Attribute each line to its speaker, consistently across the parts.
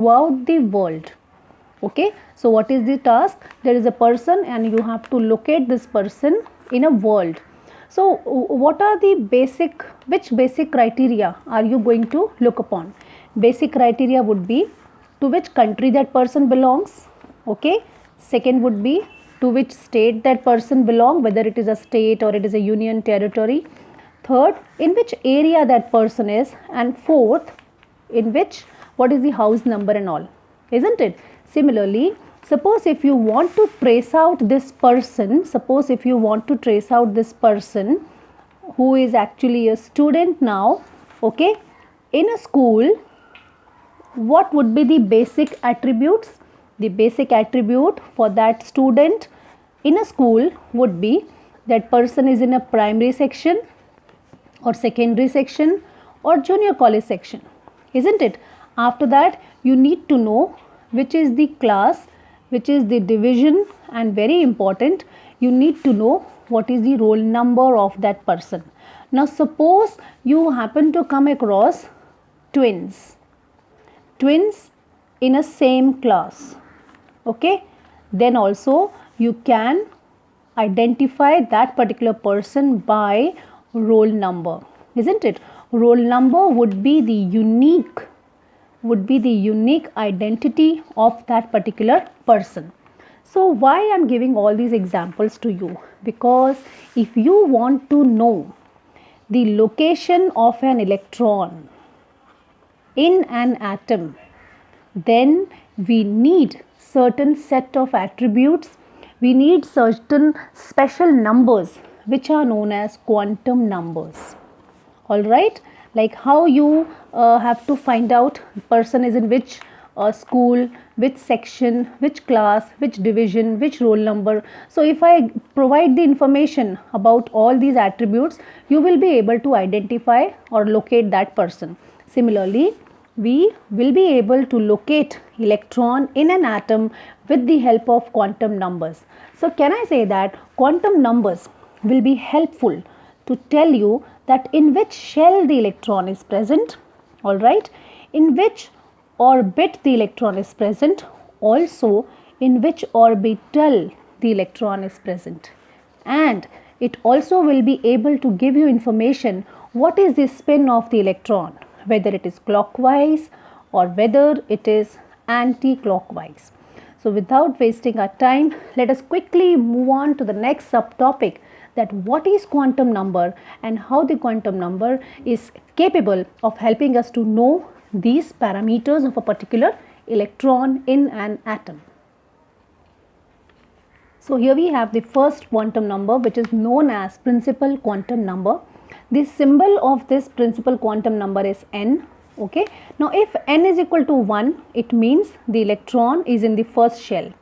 Speaker 1: throughout the world. Okay, so what is the task? There is a person and you have to locate this person in a world. So what are the which basic criteria are you going to look upon? Basic criteria would be to which country that person belongs. Okay, second would be to which state that person belong, whether it is a state or it is a union territory. Third, in which area that person is. And fourth, in which, what is the house number and all, isn't it? Similarly, suppose if you want to trace out this person, who is actually a student now, okay, in a school, what would be the basic attributes? The basic attribute for that student in a school would be that person is in a primary section or secondary section or junior college section, isn't it? After that, you need to know which is the class, which is the division, and very important, you need to know what is the roll number of that person. Now suppose you happen to come across twins in a same class, okay, then also you can identify that particular person by roll number, isn't it? Roll number would be the unique identity of that particular person. So why I am giving all these examples to you? Because if you want to know the location of an electron in an atom, then we need certain set of attributes, we need certain special numbers which are known as quantum numbers. All right, like how you have to find out person is in which school, which section, which class, which division, which roll number. So if I provide the information about all these attributes, you will be able to identify or locate that person. Similarly, we will be able to locate electron in an atom with the help of quantum numbers. So can I say that quantum numbers will be helpful to tell you that in which shell the electron is present, all right, in which orbit the electron is present, also in which orbital the electron is present, and it also will be able to give you information what is the spin of the electron, whether it is clockwise or whether it is anti-clockwise. So without wasting our time, let us quickly move on to the next subtopic, that what is quantum number and how the quantum number is capable of helping us to know these parameters of a particular electron in an atom. So here we have the first quantum number, which is known as principal quantum number. The symbol of this principal quantum number is n. Okay, now if n is equal to 1, it means the electron is in the first shell.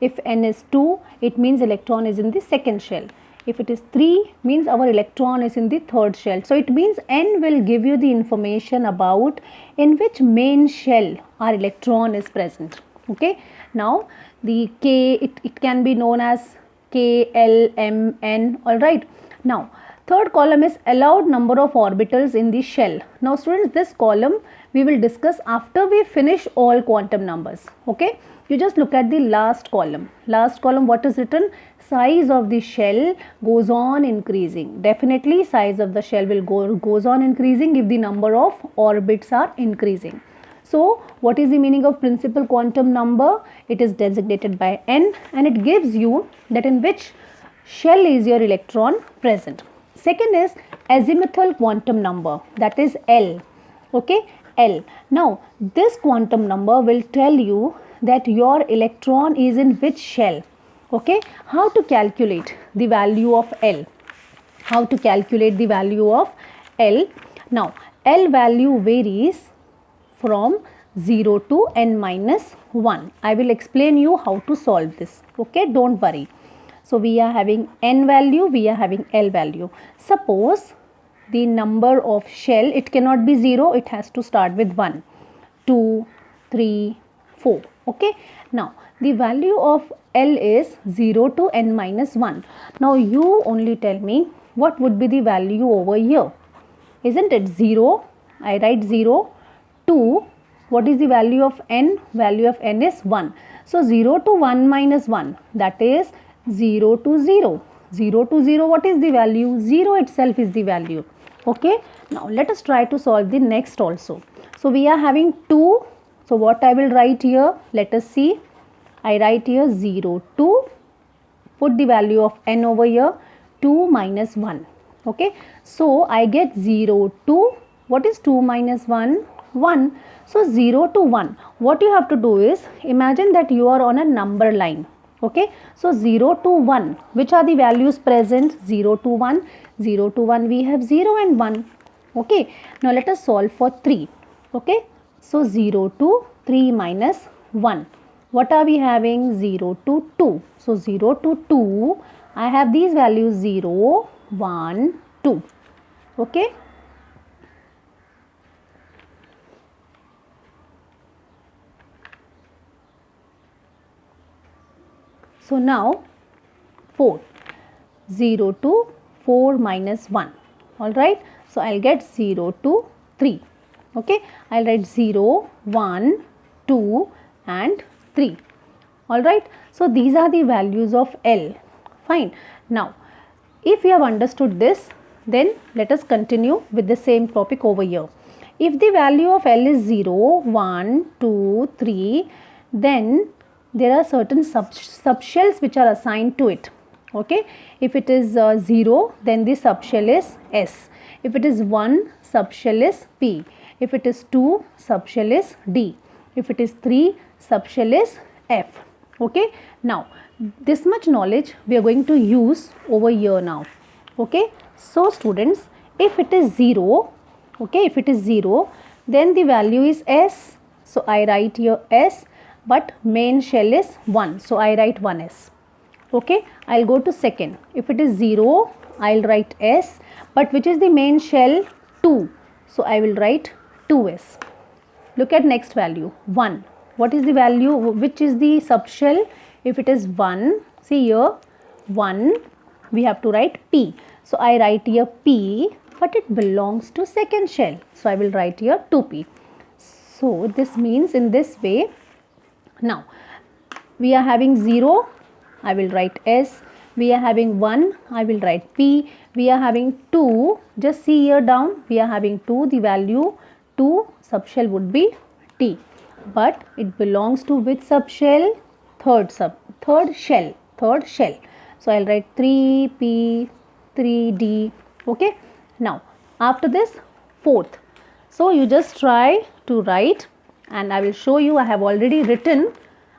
Speaker 1: If n is 2, it means electron is in the second shell. If it is 3, means our electron is in the third shell. So it means n will give you the information about in which main shell our electron is present. Okay, now the k, it can be known as k, l, m, n. All right, now third column is allowed number of orbitals in the shell. Now students, this column we will discuss after we finish all quantum numbers. Okay, you just look at the last column. Last column, what is written? Size of the shell goes on increasing. Definitely size of the shell will goes on increasing if the number of orbits are increasing. So what is the meaning of principal quantum number? It is designated by n, and it gives you that in which shell is your electron present. Second is azimuthal quantum number, that is L. Okay, L. Now this quantum number will tell you that your electron is in which shell. Okay, how to calculate the value of L? How to calculate the value of L? Now L value varies from 0 to n minus 1. I will explain you how to solve this. Okay, don't worry. So we are having n value, we are having L value. Suppose the number of shell, it cannot be 0, it has to start with 1, 2, 3, 4. Okay, now the value of L is 0 to n minus 1. Now you only tell me what would be the value over here. Isn't it 0? I write 0, 2, What is the value of n? Value of n is 1. So 0 to 1 minus 1, that is 0 to 0. 0 to 0, what is the value? 0 itself is the value. Okay. Now let us try to solve the next also. So we are having 2. So what I will write here? Let us see. I write here 0 to, put the value of n over here, 2 minus 1. Okay. So I get 0 to, what is 2 minus 1? 1. So 0 to 1. What you have to do is, imagine that you are on a number line. Okay. So 0 to 1. Which are the values present? 0 to 1. 0 to 1 we have 0 and 1. Okay. Now let us solve for 3. Okay. So 0 to 3 minus 1. What are we having? 0 to 2. So 0 to 2, I have these values 0, 1, 2. Okay. So now 4. 0 to 4 minus 1. Alright. So I'll get 0 to 3. Okay. I'll write 0, 1, 2 and 3. Alright. So these are the values of L. Fine. Now if you have understood this, then let us continue with the same topic over here. If the value of L is 0, 1, 2, 3, then there are certain subshells which are assigned to it. Okay. If it is 0, then the subshell is S. If it is 1, subshell is P. If it is 2, subshell is D. If it is 3, subshell is F. Okay. Now this much knowledge we are going to use over here now. Okay. So students, if it is 0, okay, if it is 0, then the value is S. So I write here S, but main shell is 1. So I write 1S. Okay. I'll go to second. If it is 0, I'll write S, but which is the main shell? 2. So I will write 2S. Look at next value, 1. What is the value? Which is the subshell? If it is 1, see here, 1, we have to write P. So I write here P, but it belongs to second shell. So I will write here 2P. So this means in this way, now we are having 0, I will write S. We are having 1, I will write P. We are having 2, just see here down, we are having 2, the value 2 subshell would be T. But it belongs to which subshell? Third shell. So I'll write 3P, 3D. Okay. Now after this, fourth. So you just try to write, and I will show you. I have already written.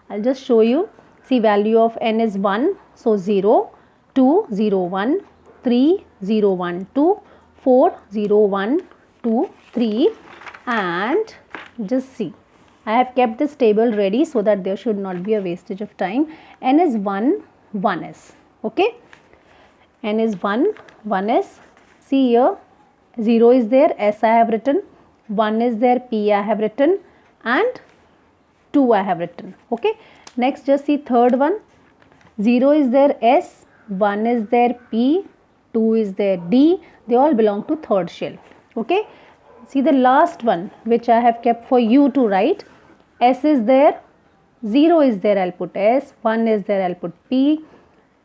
Speaker 1: I'll just show you. See, value of n is 1. So 0, 2, 0, 1, 3, 0, 1, 2, 4, 0, 1, 2, 3, and just see. I have kept this table ready so that there should not be a wastage of time. N is 1, 1S. Okay. N is 1, 1S. See here, 0 is there, S I have written, 1 is there, P I have written, and 2 I have written. Okay. Next, just see third one. 0 is there, S, 1 is there, P, 2 is there, D. They all belong to third shell. Okay. See the last one which I have kept for you to write. S is there, 0 is there, I'll put S, 1 is there, I'll put P,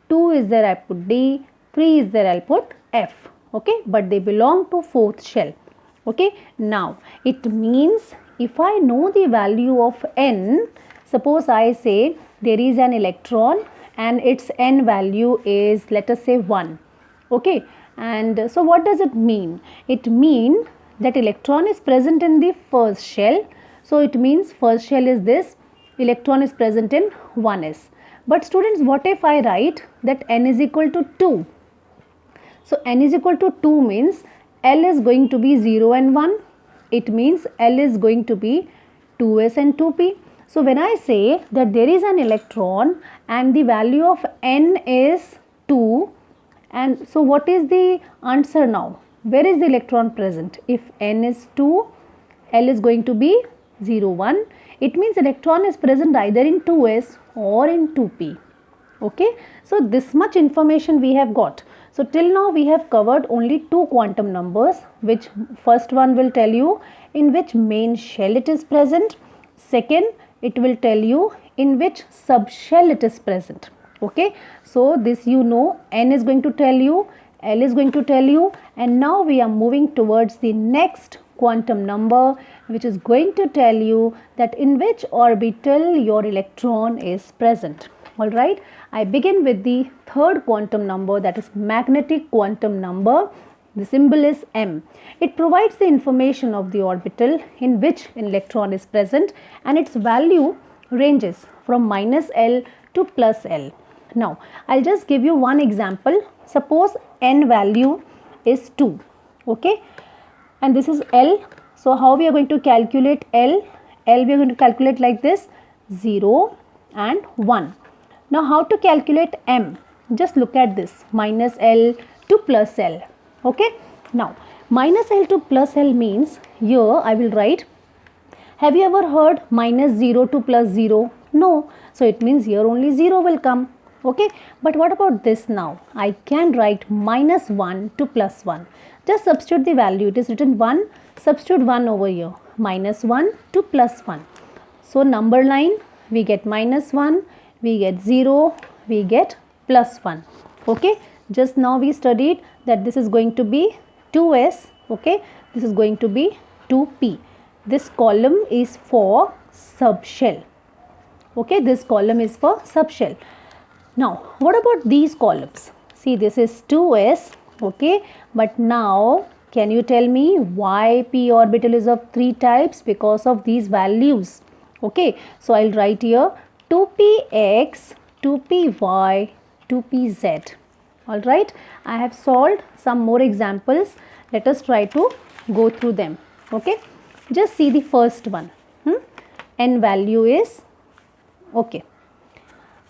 Speaker 1: 2 is there, I put D, 3 is there, I'll put F. Okay. But they belong to fourth shell. Okay. Now it means if I know the value of n, suppose I say there is an electron and its n value is, let us say, 1. Okay. And so what does it mean? It means that electron is present in the first shell. So it means first shell is this, electron is present in 1s. But students, what if I write that n is equal to 2? So n is equal to 2 means L is going to be 0 and 1. It means L is going to be 2s and 2p. So when I say that there is an electron and the value of n is 2, and so what is the answer now? Where is the electron present? If n is 2, L is going to be 0, 1. It means electron is present either in 2s or in 2p. Okay. So this much information we have got. So till now we have covered only two quantum numbers, which first one will tell you in which main shell it is present. Second, it will tell you in which subshell it is present. Okay, so this you know, N is going to tell you, L is going to tell you, and now we are moving towards the next quantum number, which is going to tell you that in which orbital your electron is present. Alright, I begin with the third quantum number, that is magnetic quantum number. The symbol is M. It provides the information of the orbital in which an electron is present, and its value ranges from -L to +L. Now, I'll just give you one example. Suppose N value is 2, okay, and this is L. So, how we are going to calculate L? L we are going to calculate like this, 0 and 1. Now, how to calculate M? Just look at this, -L to +L. Okay. Now, -L to +L means, here I will write, have you ever heard -0 to +0? No. So, it means here only 0 will come. Okay. But what about this now? I can write -1 to +1. Just substitute the value. It is written 1. Substitute 1 over here. -1 to +1. So, number line we get -1. We get 0, we get +1. Okay, just now we studied that this is going to be 2s, okay, this is going to be 2p. This column is for subshell. Okay, this column is for subshell. Now, what about these columns? See, this is 2s, okay, but now can you tell me why p orbital is of 3 types? Because of these values. Okay, so I'll write here 2px, 2py, 2pz. Alright, I have solved some more examples. Let us try to go through them. Okay, just see the first one. N value is, okay,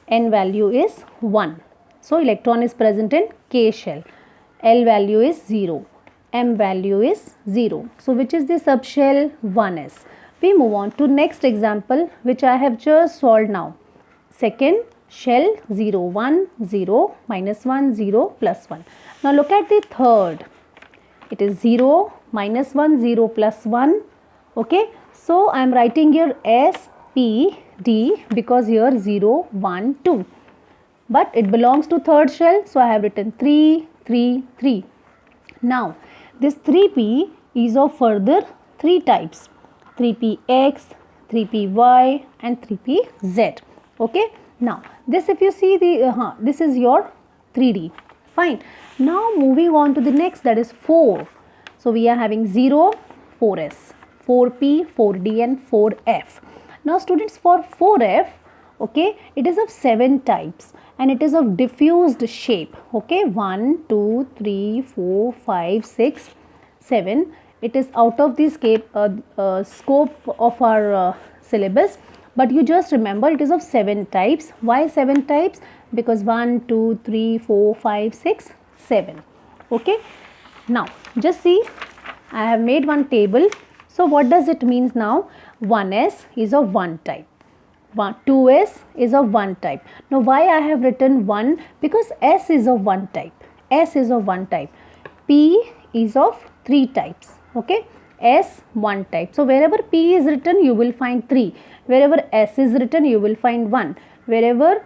Speaker 1: N value is 1. So, electron is present in K shell. L value is 0. M value is 0. So, which is the subshell? 1s. We move on to next example, which I have just solved now. Second shell, 0, 1, 0, -1, 0, +1. Now look at the third. It is 0, -1, 0, +1. Okay. So I am writing here S, P, D because here 0, 1, 2. But it belongs to third shell. So I have written 3, 3, 3. Now this 3p is of further 3 types. 3px, 3py and 3pz. Okay. Now this, if you see the this is your 3D. Fine. Now moving on to the next, that is 4. So we are having 0, 4s, 4p, 4d and 4f. Now students, for 4f, okay, it is of 7 types and it is of diffused shape. Okay, 1, 2, 3, 4, 5, 6, 7. It is out of the scope of our syllabus, but you just remember it is of 7 types. Why 7 types? Because 1, 2, 3, 4, 5, 6, 7. Okay. Now just see, I have made one table. So what does it mean now? 1s is of 1 type. 2s is of 1 type. Now why I have written 1? Because s is of 1 type. S is of 1 type. P is of 3 types. Okay, S 1 type. So wherever P is written, you will find 3. Wherever S is written, you will find 1. Wherever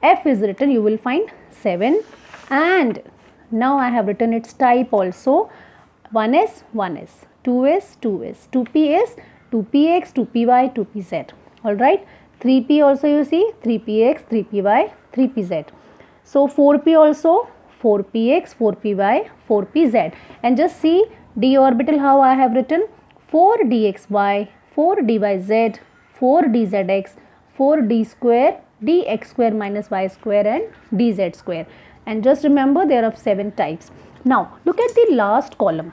Speaker 1: F is written, you will find 7. And now I have written its type also. 1s, 1s, 2s, 2s, 2ps, 2px, 2py, 2pz. Alright. 3p also you see, 3px, 3py, 3pz. So 4p also, 4px, 4py, 4pz. And just see d orbital how I have written, 4dxy, 4dyz, 4dzx, 4d square, dx square minus y square and dz square. And just remember they are of 7 types. Now look at the last column.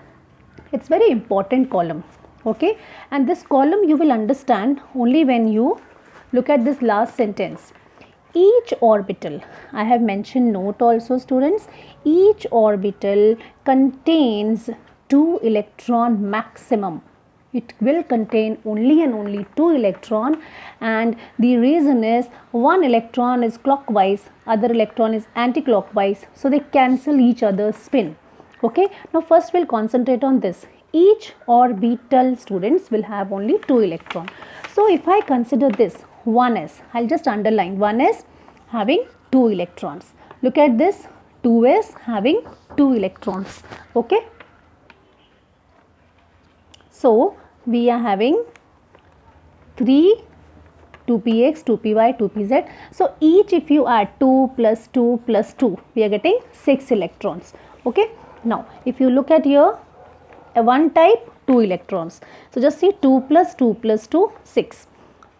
Speaker 1: It's very important column. Okay, and this column you will understand only when you look at this last sentence. Each orbital, I have mentioned note also students, each orbital contains 2 electron maximum. It will contain only and only 2 electron, and the reason is one electron is clockwise, other electron is anti-clockwise, so they cancel each other's spin. Okay, now first we'll concentrate on this. each orbital, students, will have only 2 electrons. So if I consider this 1s, I'll just underline 1s having 2 electrons. Look at this, 2s having 2 electrons. Okay. So we are having 3 2px, 2py, 2pz. So each, if you add 2 plus 2 plus 2, we are getting 6 electrons. Okay. Now if you look at here, one type, 2 electrons. So just see 2 plus 2 plus 2, 6.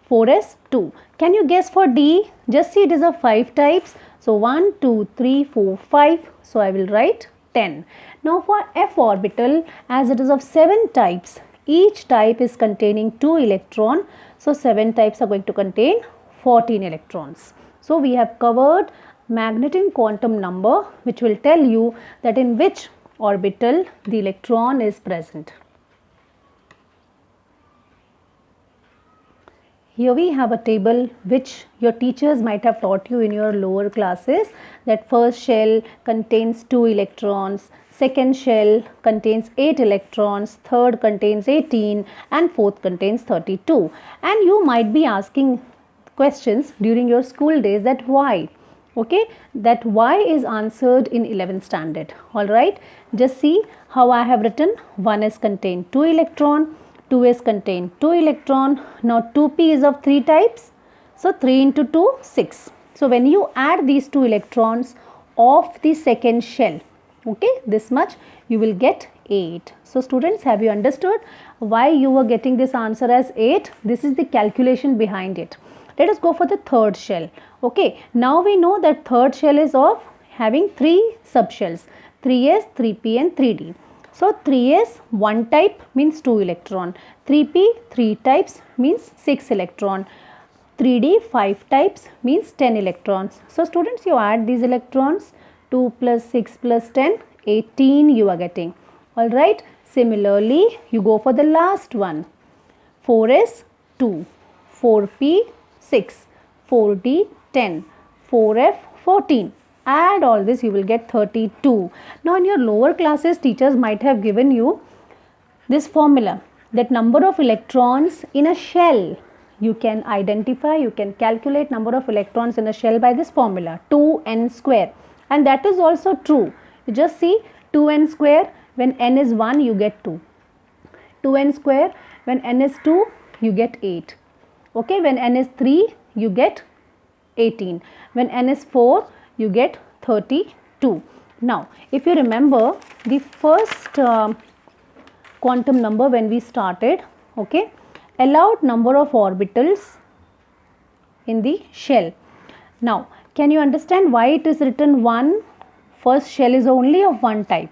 Speaker 1: 4s, 2. Can you guess for D? Just see it is of 5 types. So 1, 2, 3, 4, 5. So I will write 10. Now for F orbital, as it is of 7 types, each type is containing 2 electrons. So 7 types are going to contain 14 electrons. So we have covered magnetic quantum number, which will tell you that in which orbital the electron is present. Here we have a table which your teachers might have taught you in your lower classes, that first shell contains 2 electrons, second shell contains 8 electrons, third contains 18 and fourth contains 32. And you might be asking questions during your school days that why? Okay, that why is answered in 11th standard. Alright, just see how I have written. 1s contain 2 electron, 2s contain 2 electron. Now 2p is of 3 types. So 3 into 2, 6. So when you add these 2 electrons of the second shell, okay, this much, you will get 8. So students, have you understood why you were getting this answer as 8? This is the calculation behind it. Let us go for the third shell. Okay, now we know that third shell is of having 3 subshells, 3s, 3p and 3d. So 3s, 1 type means 2 electron, 3p, 3 types means 6 electron, 3d, 5 types means 10 electrons. So students, you add these electrons, 2 plus 6 plus 10, 18 you are getting. Alright, similarly you go for the last one, 4s, 2, 4p, 6, 4d, 10, 4f, 14. Add all this, you will get 32. Now in your lower classes, teachers might have given you this formula, that number of electrons in a shell. You can identify, you can calculate number of electrons in a shell by this formula, 2n square. And that is also true. You just see 2n square, when n is 1 you get 2. 2n square, when n is 2 you get 8. Okay, when n is 3 you get 18. When n is 4 you get 32. Now if you remember the first quantum number when we started, okay, allowed number of orbitals in the shell. Now can you understand why it is written 1? First shell is only of 1 type,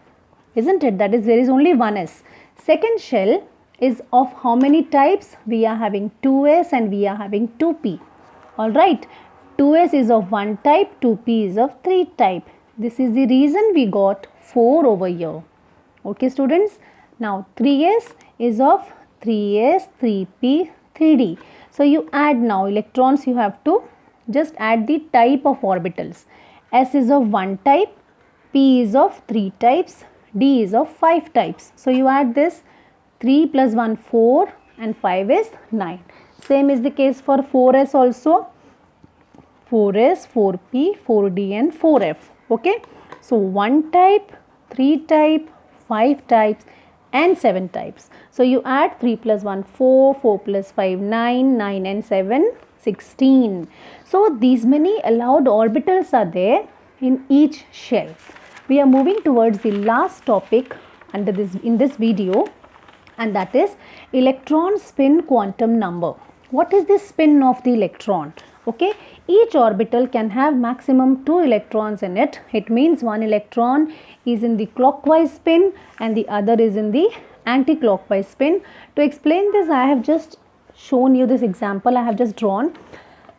Speaker 1: isn't it? That is, there is only 1s. Second shell is of how many types? We are having 2s and we are having 2p. Alright, 2s is of 1 type, 2p is of 3 type. This is the reason we got 4 over here. Okay students. Now 3s is of 3s, 3p, 3d. So you add now electrons, you have to just add the type of orbitals. S is of 1 type, p is of 3 types, d is of 5 types. So you add this, 3 plus 1 4 and 5 is 9. Same is the case for 4s also. 4s, 4p, 4d and 4f. Okay. So 1 type, 3 type, 5 types and 7 types. So you add 3 plus 1 4, 4 plus 5 9, 9 and 7 16. So these many allowed orbitals are there in each shell. We are moving towards the last topic under this in this video, and that is electron spin quantum number. What is the spin of the electron? Okay, each orbital can have maximum 2 electrons in it. It means one electron is in the clockwise spin and the other is in the anti-clockwise spin. To explain this, I have just shown you this example. I have just drawn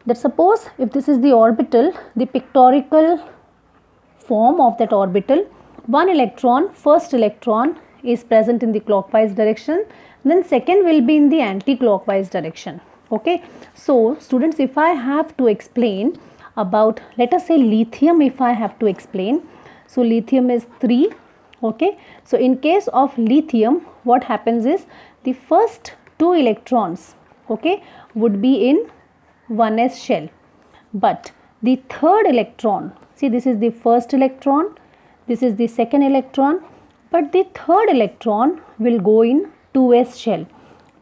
Speaker 1: that suppose if this is the orbital, the pictorial form of that orbital, one electron, first electron is present in the clockwise direction, then second will be in the anti-clockwise direction. Okay, so students, if I have to explain about, let us say lithium, if I have to explain, so lithium is 3, Okay, so in case of lithium, what happens is the first 2 electrons, okay, would be in 1s shell, but the third electron, see this is the first electron, this is the second electron, but the third electron will go in 2s shell.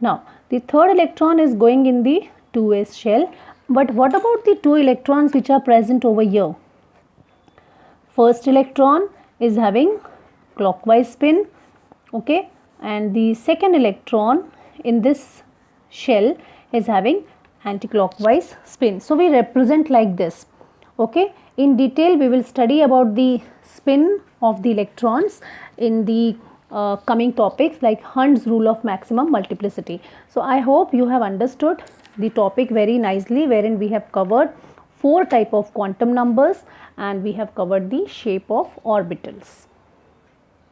Speaker 1: Now the third electron is going in the 2s shell, but what about the 2 electrons which are present over here? First electron is having clockwise spin, okay, and the second electron in this shell is having anti-clockwise spin. So we represent like this, okay. In detail we will study about the spin of the electrons in the coming topics like Hund's rule of maximum multiplicity. So I hope you have understood the topic very nicely, wherein we have covered 4 type of quantum numbers and we have covered the shape of orbitals.